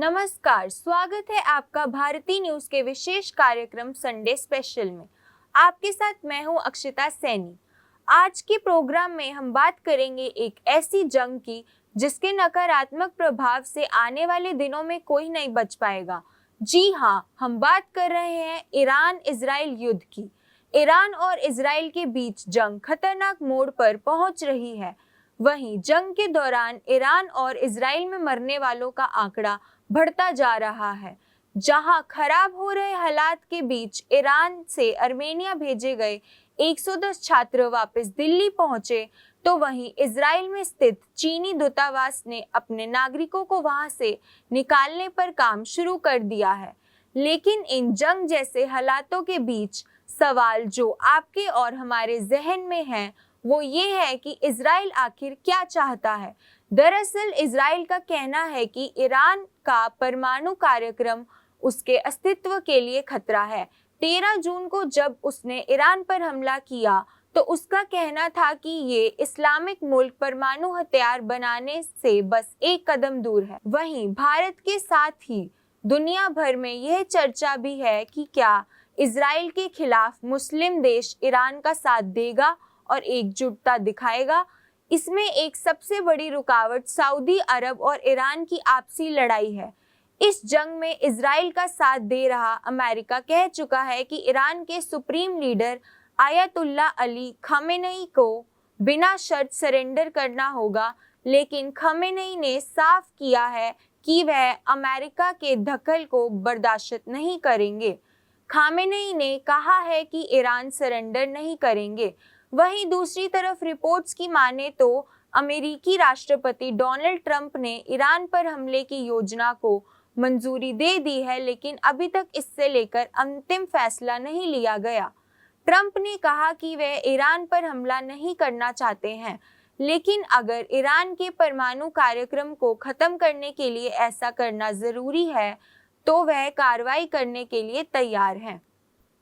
नमस्कार, स्वागत है आपका भारती न्यूज के विशेष कार्यक्रम संडे स्पेशल में। आपके साथ मैं हूं अक्षिता सैनी। आज के प्रोग्राम में हम बात करेंगे एक ऐसी जंग की जिसके नकारात्मक प्रभाव से आने वाले दिनों में कोई नहीं बच पाएगा। जी हाँ, हम बात कर रहे हैं ईरान इजराइल युद्ध की। ईरान और इजराइल के बीच जंग खतरनाक मोड़ पर पहुंच रही है। वहीं जंग के दौरान ईरान और इजराइल में मरने वालों का आंकड़ा बढ़ता जा रहा है। जहां खराब हो रहे हालात के बीच ईरान से अर्मेनिया भेजे गए 110 छात्र वापस दिल्ली पहुंचे, तो वहीं इजराइल में स्थित चीनी दूतावास ने अपने नागरिकों को वहां से निकालने पर काम शुरू कर दिया है। लेकिन इन जंग जैसे हालातों के बीच सवाल जो आपके और हमारे जहन में है वो ये है कि इजराइल आखिर क्या चाहता है। दरअसल इजराइल का कहना है कि ईरान का परमाणु कार्यक्रम उसके अस्तित्व के लिए खतरा है। 13 जून को जब उसने ईरान पर हमला किया तो उसका कहना था कि ये इस्लामिक मुल्क परमाणु हथियार बनाने से बस एक कदम दूर है। वहीं भारत के साथ ही दुनिया भर में यह चर्चा भी है कि क्या इजराइल के खिलाफ मुस्लिम देश ईरान का साथ देगा और एकजुटता दिखाएगा। इसमें एक सबसे बड़ी रुकावट सऊदी अरब और ईरान की आपसी लड़ाई है। इस जंग में इजराइल का साथ दे रहा अमेरिका कह चुका है कि ईरान के supreme leader ayatollah Ali Khamenei को बिना शर्त सरेंडर करना होगा, लेकिन खमेनेई ने साफ किया है कि वह अमेरिका के दखल को बर्दाश्त नहीं करेंगे। खमेनेई ने कहा है कि ईरान सरेंडर नहीं करेंगे। वहीं दूसरी तरफ रिपोर्ट्स की माने तो अमेरिकी राष्ट्रपति डोनाल्ड ट्रंप ने ईरान पर हमले की योजना को मंजूरी दे दी है, लेकिन अभी तक इससे लेकर अंतिम फैसला नहीं लिया गया। ट्रंप ने कहा कि वे ईरान पर हमला नहीं करना चाहते हैं, लेकिन अगर ईरान के परमाणु कार्यक्रम को खत्म करने के लिए ऐसा करना जरूरी है तो वह कार्रवाई करने के लिए तैयार हैं।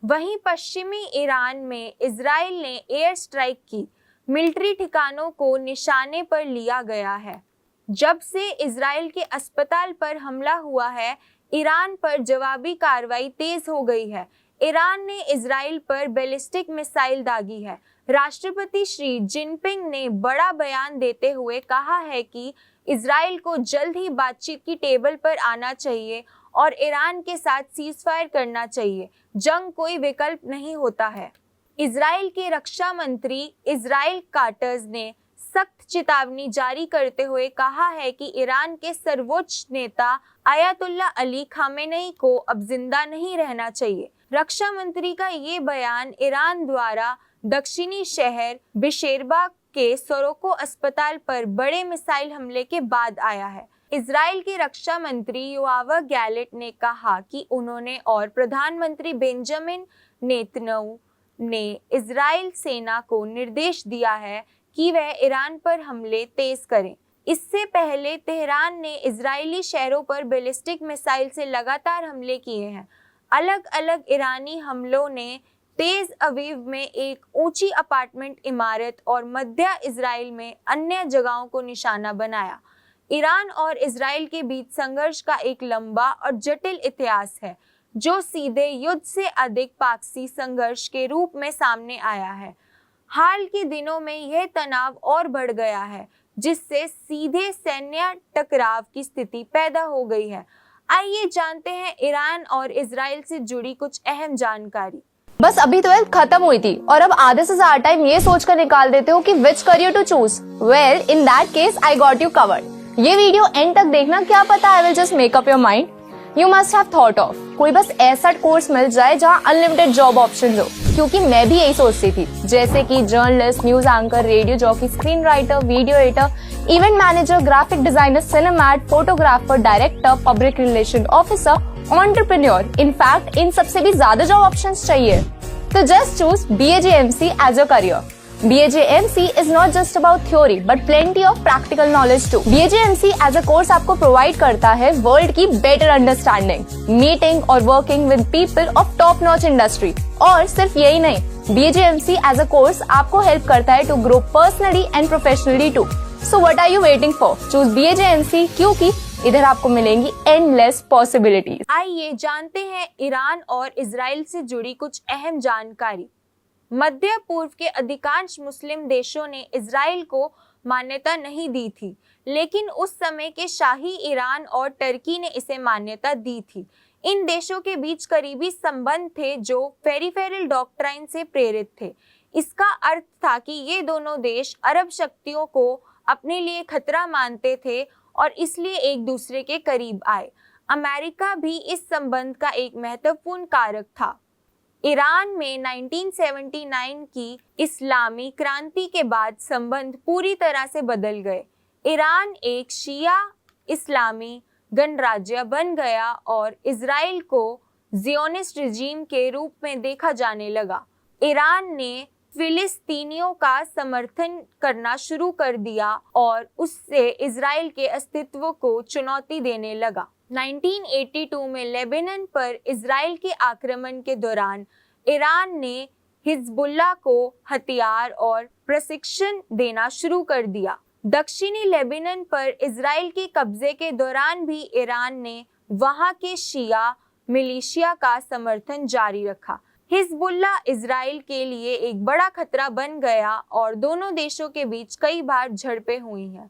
वहीं पश्चिमी ईरान में इजराइल ने एयर स्ट्राइक की। मिलिट्री ठिकानों को निशाने पर लिया गया है। जब से इजराइल के अस्पताल पर हमला हुआ है, ईरान पर जवाबी कार्रवाई तेज हो गई है। ईरान ने इजराइल पर बैलिस्टिक मिसाइल दागी है। राष्ट्रपति शी जिनपिंग ने बड़ा बयान देते हुए कहा है कि इजराइल को जल्द ही बातचीत की टेबल पर आना चाहिए और ईरान के साथ सीजफायर करना चाहिए। जंग कोई विकल्प नहीं होता है। इजराइल के रक्षा मंत्री इजराइल काटर्स ने सख्त चेतावनी जारी करते हुए कहा है कि ईरान के सर्वोच्च नेता आयतुल्ला अली खमेनेई को अब जिंदा नहीं रहना चाहिए। रक्षा मंत्री का ये बयान ईरान द्वारा दक्षिणी शहर बिशेरबाग के सोरोको अस्पताल पर बड़े मिसाइल हमले के बाद आया है। इजराइल के रक्षा मंत्री योआव गैलेट ने कहा कि उन्होंने और प्रधानमंत्री बेंजामिन नेतन्याहू ने इजराइल सेना को निर्देश दिया है कि वह ईरान पर हमले तेज करें। इससे पहले तेहरान ने इजरायली शहरों पर बैलिस्टिक मिसाइल से लगातार हमले किए हैं। अलग अलग ईरानी हमलों ने तेज अवीव में एक ऊंची अपार्टमेंट इमारत और मध्य इजराइल में अन्य जगहों को निशाना बनाया। ईरान और इजराइल के बीच संघर्ष का एक लंबा और जटिल इतिहास है, जो सीधे युद्ध से अधिक पाक्सी संघर्ष के रूप में सामने आया है। हाल के दिनों में यह तनाव और बढ़ गया है, जिससे सीधे सैन्य टकराव की स्थिति पैदा हो गई है। आइए जानते हैं ईरान और इजराइल से जुड़ी कुछ अहम जानकारी। बस अभी 12th खत्म हुई थी और अब आधे से ज्यादा टाइम ये सोचकर निकाल देते हो कि which career to choose. Well, in that case I got you covered. ये वीडियो एंड तक देखना, क्या पता I will just make up your mind. You must have thought of कोई बस ऐसा कोर्स मिल जाए जहाँ अनलिमिटेड जॉब ऑप्शंस हो, क्योंकि मैं भी यही सोचती थी। जैसे कि journalist, news anchor, radio jockey, screen writer, video editor, event manager, graphic designer, सिनेमैट, photographer, director, public relation officer, entrepreneur. In fact इन सबसे भी ज्यादा जॉब ऑप्शंस चाहिए। तो just choose BAJMC as a career. BAJMC is not just about theory but plenty of practical knowledge too. BAJMC as a course आपको provide करता है world की better understanding, meeting और working with people of top notch industry। और सिर्फ यही नहीं, BAJMC as a course आपको help करता है to grow personally and professionally too. So what are you waiting for? Choose BAJMC क्योंकि इधर आपको मिलेंगी एंडलेस पॉसिबिलिटीज। आइए जानते हैं ईरान और इजराइल से जुड़ी कुछ अहम जानकारी। मध्य पूर्व के अधिकांश मुस्लिम देशों ने इजराइल को मान्यता नहीं दी थी, लेकिन उस समय के शाही ईरान और टर्की ने इसे मान्यता दी थी। इन देशों के बीच करीबी संबंध थे जो पेरिफेरल डॉक्ट्राइन से प्रेरित थे। इसका अर्थ था कि ये दोनों देश अरब शक्तियों को अपने लिए खतरा मानते थे और इसलिए एक दूसरे के करीब आए। अमेरिका भी इस संबंध का एक महत्वपूर्ण कारक था। ईरान में 1979 की इस्लामी क्रांति के बाद संबंध पूरी तरह से बदल गए। ईरान एक शिया इस्लामी गणराज्य बन गया और इजराइल को ज़ियोनिस्ट रिजीम के रूप में देखा जाने लगा। ईरान ने फिलिस्तीनियों का समर्थन करना शुरू कर दिया और उससे इजराइल के अस्तित्व को चुनौती देने लगा। 1982 में लेबनान पर इजराइल के आक्रमण के दौरान ईरान ने हिजबुल्लाह को हथियार और प्रशिक्षण देना शुरू कर दिया। दक्षिणी लेबनान पर इजराइल के कब्जे के दौरान भी ईरान ने वहां के शिया मिलिशिया का समर्थन जारी रखा। हिजबुल्लाह इजराइल के लिए एक बड़ा खतरा बन गया और दोनों देशों के बीच कई बार झड़पें हुई हैं।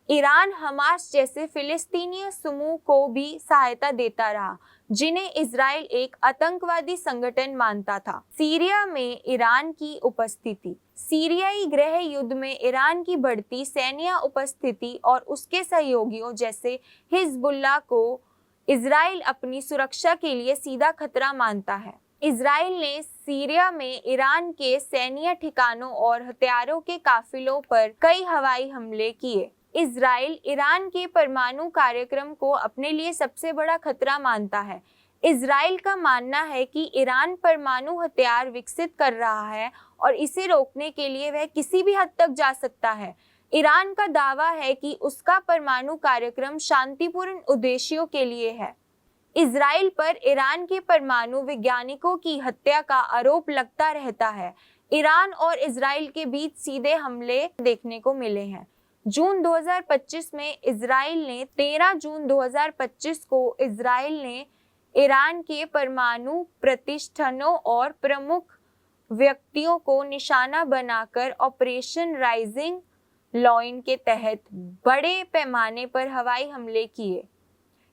ईरान हमास जैसे फिलिस्तीनी समूह को भी सहायता देता रहा, जिन्हें इजराइल एक आतंकवादी संगठन मानता था। सीरिया में ईरान की उपस्थिति। सीरियाई गृह युद्ध में ईरान की बढ़ती सैन्य उपस्थिति और उसके सहयोगियों जैसे हिजबुल्लाह को इजराइल अपनी सुरक्षा के लिए सीधा खतरा मानता है। इजराइल ने सीरिया में ईरान के सैन्य ठिकानों और हथियारों के काफिलों पर कई हवाई हमले किए। इजराइल ईरान के परमाणु कार्यक्रम को अपने लिए सबसे बड़ा खतरा मानता है। इजराइल का मानना है कि ईरान परमाणु हथियार विकसित कर रहा है और इसे रोकने के लिए वह किसी भी हद तक जा सकता है। ईरान का दावा है कि उसका परमाणु कार्यक्रम शांतिपूर्ण उद्देश्यों के लिए है। इजराइल पर ईरान के परमाणु वैज्ञानिकों की हत्या का आरोप लगता रहता है। ईरान और इजराइल के बीच सीधे हमले देखने को मिले हैं। जून 2025 में 13 जून 2025 को इजराइल ने ईरान के परमाणु प्रतिष्ठानों और प्रमुख व्यक्तियों को निशाना बनाकर ऑपरेशन राइजिंग लॉइन के तहत बड़े पैमाने पर हवाई हमले किए।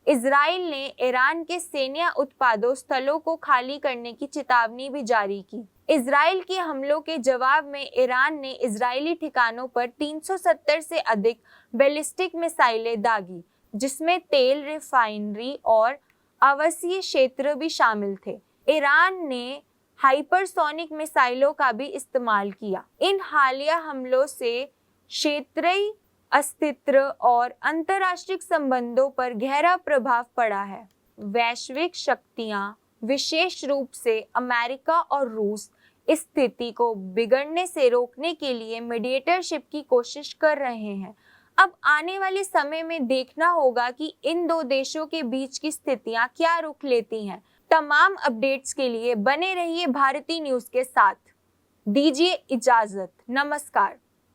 इजराइल ने ईरान के सैन्य उत्पादों स्थलों को खाली करने की चेतावनी भी जारी की। इजराइल के हमलों के जवाब में ईरान ने इजरायली ठिकानों पर 370 से अधिक बैलिस्टिक मिसाइलें दागी, जिसमें तेल रिफाइनरी और आवासीय क्षेत्र भी शामिल थे। ईरान ने हाइपरसोनिक मिसाइलों का भी इस्तेमाल किया। इन हालिया हमलों से क्षेत्रीय अस्तित्व और अंतर्राष्ट्रीय संबंधों पर गहरा प्रभाव पड़ा है। वैश्विक शक्तियां, विशेष रूप से अमेरिका और रूस, इस स्थिति को बिगड़ने से रोकने के लिए मीडिएटरशिप की कोशिश कर रहे हैं। अब आने वाले समय में देखना होगा कि इन दो देशों के बीच की स्थितियां क्या रुख लेती हैं। तमाम अपडेट्स के लिए बने रहिए भारती न्यूज़ के साथ। दीजिए इजाजत। नमस्कार।